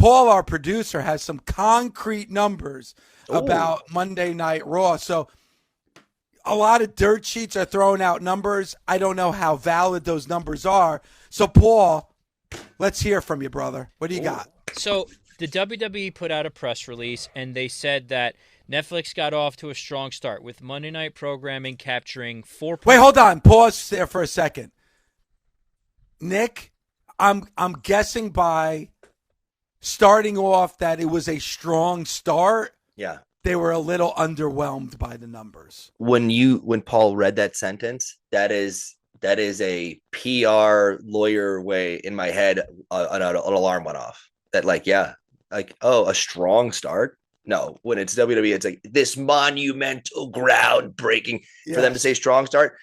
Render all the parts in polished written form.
Paul, our producer, has some concrete numbers about Monday Night Raw. So a lot of dirt sheets are throwing out numbers. I don't know how valid those numbers are. So, Paul, let's hear from you, brother. What do you got? So the WWE put out a press release, and they said that Netflix got off to a strong start with Monday night programming capturing 4. Wait, hold on. Pause there for a second. Nick, I'm guessing by starting off that it was a strong start. Yeah. They were a little underwhelmed by the numbers. When Paul read that sentence, that is a PR lawyer way in my head. An alarm went off. That a strong start. No, when it's WWE, it's like this monumental, groundbreaking. For them to say strong start.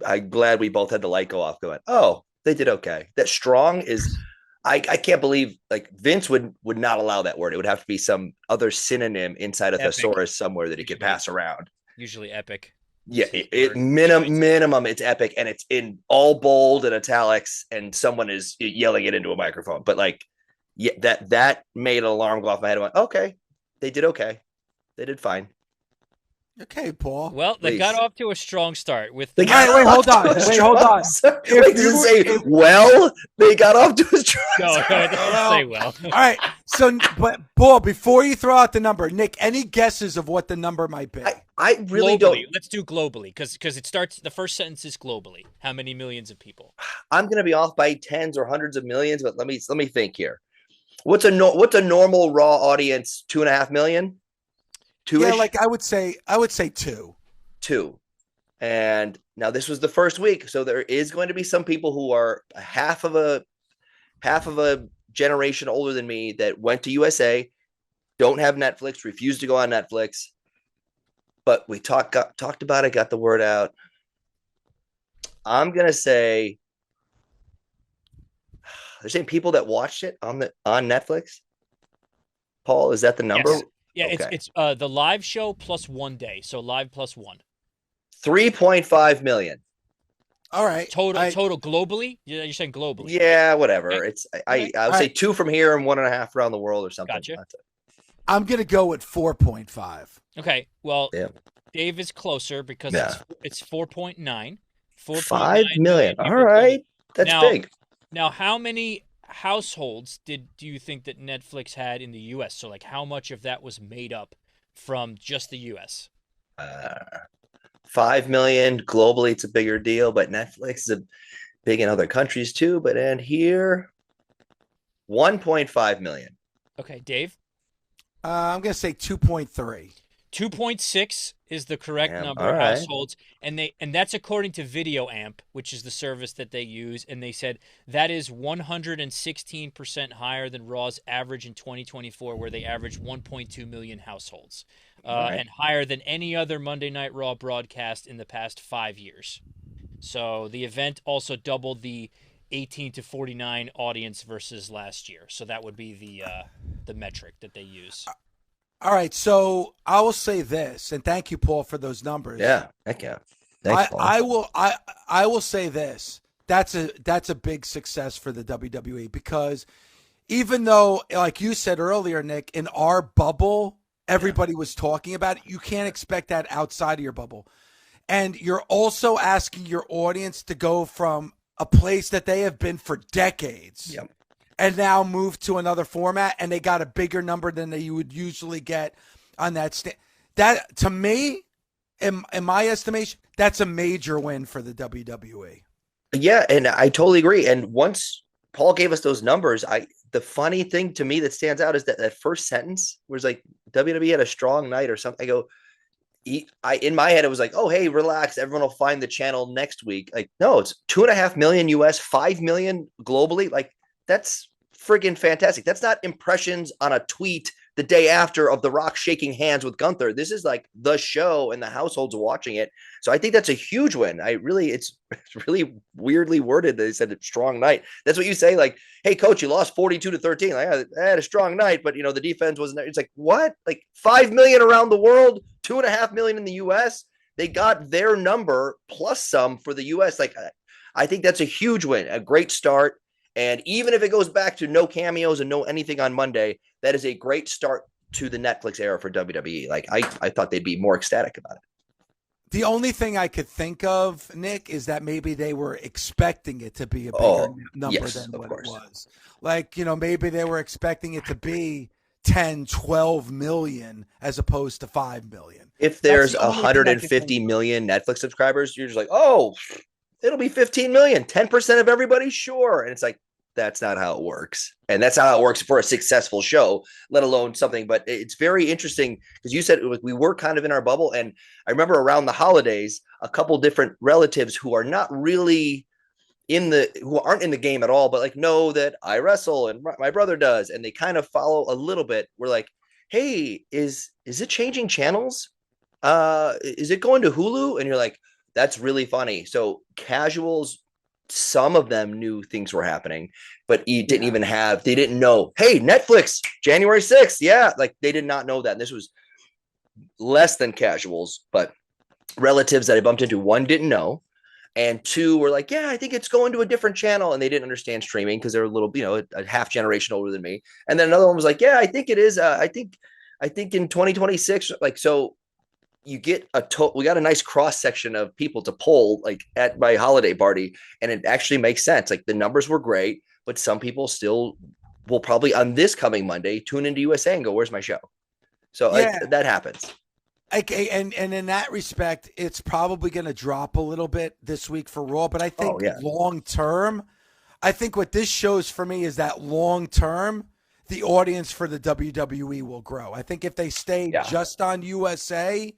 I'm glad we both had the light go off. Going, oh, they did okay. That strong is. I can't believe Vince would not allow that word. It would have to be some other synonym inside a thesaurus somewhere that he could pass around. Usually epic. Yeah, minimum it's epic, and it's in all bold and italics, and someone is yelling it into a microphone. But that made an alarm go off my head. I went, okay, they did okay. They did fine. Okay, Paul. Well, they got off to a strong start with. Wait, hold on. Well, they got off to a strong start. No, it doesn't say well. All right. So, but Paul, before you throw out the number, Nick, any guesses of what the number might be? I really globally. don't. Let's do globally because it starts. The first sentence is globally. How many millions of people? I'm going to be off by tens or hundreds of millions, but let me think here. What's a normal Raw audience? 2.5 million. Yeah, I would say 2. 2. And now this was the first week, so there is going to be some people who are half of a generation older than me that went to USA, don't have Netflix, refused to go on Netflix. But we talked about it, got the word out. I'm gonna say there's some people that watched it on Netflix. Paul, is that the number? Yes. Yeah, okay. It's the live show plus 1 day, so live plus 1. 3.5 million. All right. Total globally? You're saying globally? Yeah, whatever. Okay. It's I would say right. 2 from here and 1.5 around the world or something. Gotcha. I'm gonna go with 4.5. Okay. Well, Dave is closer because it's 4.9. 5 million. All right, that's big. Now, how many households do you think that Netflix had in the U.S.? So, how much of that was made up from just the U.S.? 5 million globally. It's a bigger deal, but Netflix is big in other countries too. And here, 1.5 million. Okay, Dave. I'm gonna say 2.3. 2.6 is the correct number of households, and that's according to Video Amp, which is the service that they use, and they said that is 116% higher than Raw's average in 2024, where they averaged 1.2 million households, and higher than any other Monday Night Raw broadcast in the past 5 years. So the event also doubled the 18 to 49 audience versus last year. So that would be the metric that they use. All right, so I will say this, and thank you, Paul, for those numbers. Yeah, heck yeah. Thanks, Paul. I will say this. That's a big success for the WWE because even though, like you said earlier, Nick, in our bubble, everybody was talking about it, you can't expect that outside of your bubble. And you're also asking your audience to go from a place that they have been for decades. Yep. And now move to another format, and they got a bigger number than they would usually get on that. That, to me, in my estimation, that's a major win for the WWE. Yeah, and I totally agree. And once Paul gave us those numbers, the funny thing to me that stands out is that first sentence was like WWE had a strong night or something. I go, in my head, it was like, oh, hey, relax. Everyone will find the channel next week. Like, no, it's 2.5 million US, 5 million globally. Like, that's friggin' fantastic. That's not impressions on a tweet the day after of The Rock shaking hands with Gunther. This is like the show and the households watching it. So I think that's a huge win. It's really weirdly worded. They said it's strong night. That's what you say. Like, hey, coach, you lost 42-13. Like, I had a strong night, but the defense wasn't there. It's like, what? Like 5 million around the world, 2.5 million in the US. They got their number plus some for the US. Like, I think that's a huge win, a great start. And even if it goes back to no cameos and no anything on Monday, that is a great start to the Netflix era for WWE. Like I thought they'd be more ecstatic about it. The only thing I could think of, Nick, is that maybe they were expecting it to be a bigger number than what it was. Like, maybe they were expecting it to be 10, 12 million as opposed to 5 million. If there's 150 million Netflix subscribers, you're just like, oh, it'll be 15 million, 10% of everybody. Sure. And it's like, that's not how it works. And that's how it works for a successful show, let alone something. But it's very interesting because you said we were kind of in our bubble. And I remember around the holidays, a couple different relatives who are not really who aren't in the game at all, but like know that I wrestle and my brother does. And they kind of follow a little bit. We're like, hey, is it changing channels? Is it going to Hulu? And you're like, that's really funny. So casuals, some of them knew things were happening, but they didn't know, hey, Netflix, January 6th. Yeah. Like they did not know that. And this was less than casuals, but relatives that I bumped into, one didn't know. And two were like, yeah, I think it's going to a different channel. And they didn't understand streaming because they're a little, a half generation older than me. And then another one was like, yeah, I think it is. I think in 2026, like, so you get we got a nice cross section of people to poll like at my holiday party. And it actually makes sense. Like the numbers were great, but some people still will probably on this coming Monday, tune into USA and go, where's my show? So that happens. Okay, and in that respect, it's probably going to drop a little bit this week for Raw, but I think long term, I think what this shows for me is that long term, the audience for the WWE will grow. I think if they stayed just on USA,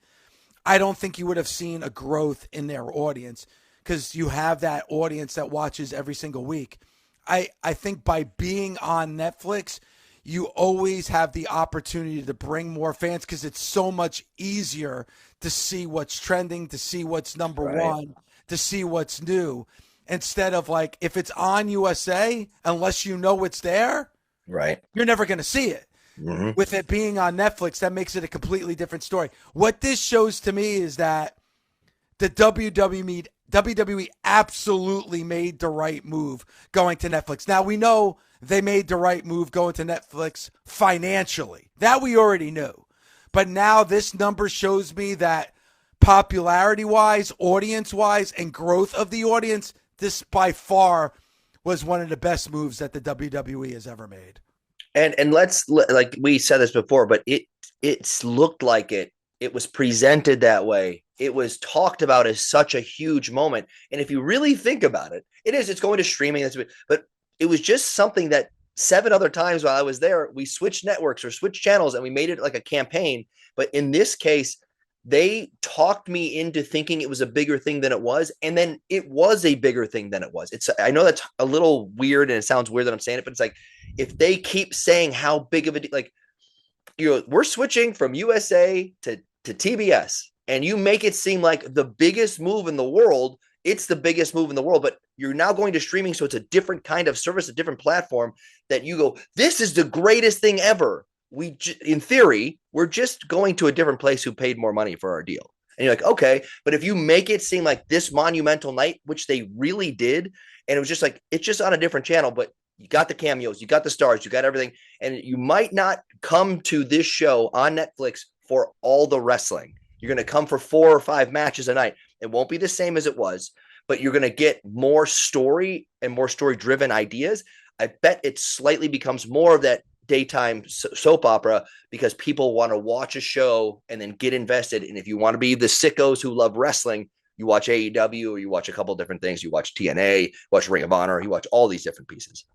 I don't think you would have seen a growth in their audience because you have that audience that watches every single week. I think by being on Netflix, you always have the opportunity to bring more fans because it's so much easier to see what's trending, to see what's number one, to see what's new. Instead of like, if it's on USA, unless you know it's there, you're never going to see it. Mm-hmm. With it being on Netflix, that makes it a completely different story. What this shows to me is that the WWE absolutely made the right move going to Netflix. Now, we know they made the right move going to Netflix financially. That we already knew. But now this number shows me that popularity-wise, audience-wise, and growth of the audience, this by far was one of the best moves that the WWE has ever made. And like we said this before, but it's looked like it was presented that way. It was talked about as such a huge moment. And if you really think about it, it's going to streaming. But it was just something that 7 other times while I was there, we switched networks or switched channels and we made it like a campaign. But in this case, they talked me into thinking it was a bigger thing than it was. And then it was a bigger thing than it was. I know that's a little weird and it sounds weird that I'm saying it, but it's like, if they keep saying how big of a, like, we're switching from USA to TBS and you make it seem like the biggest move in the world, it's the biggest move in the world, but you're now going to streaming. So it's a different kind of service, a different platform that you go, this is the greatest thing ever. In theory, we're just going to a different place who paid more money for our deal. And you're like, okay, but if you make it seem like this monumental night, which they really did, and it was just like, it's just on a different channel, but you got the cameos, you got the stars, you got everything. And you might not come to this show on Netflix for all the wrestling. You're going to come for 4 or 5 matches a night. It won't be the same as it was, but you're going to get more story and more story-driven ideas. I bet it slightly becomes more of that daytime soap opera because people want to watch a show and then get invested. And if you want to be the sickos who love wrestling, you watch AEW or you watch a couple different things. You watch TNA, watch Ring of Honor, you watch all these different pieces.